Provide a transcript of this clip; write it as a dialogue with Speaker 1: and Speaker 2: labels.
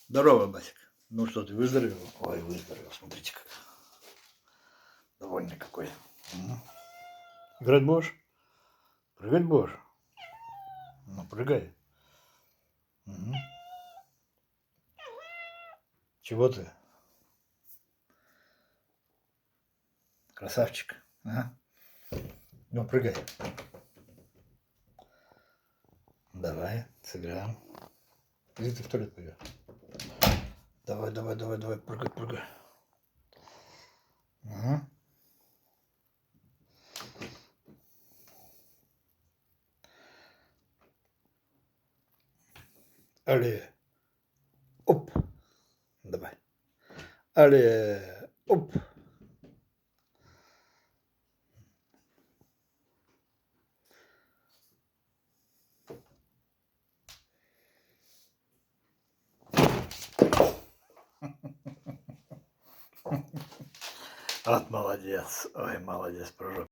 Speaker 1: Здорово, Басик. Ну что, ты выздоровел? Ой, выздоровел, смотрите как. Довольный какой. Мгм. Играть будешь? Прыгать будешь? Ну, прыгай. Мгм. Чего ты? Красавчик. Ага. Ну, прыгай. Давай, сыграем. Иди ты в туалет пойдешь. Давай, давай, давай, давай, прыгай, прыгай. Ага. Але. Оп. Давай. Але. Оп. Вот молодец. Ой, молодец, прыжок.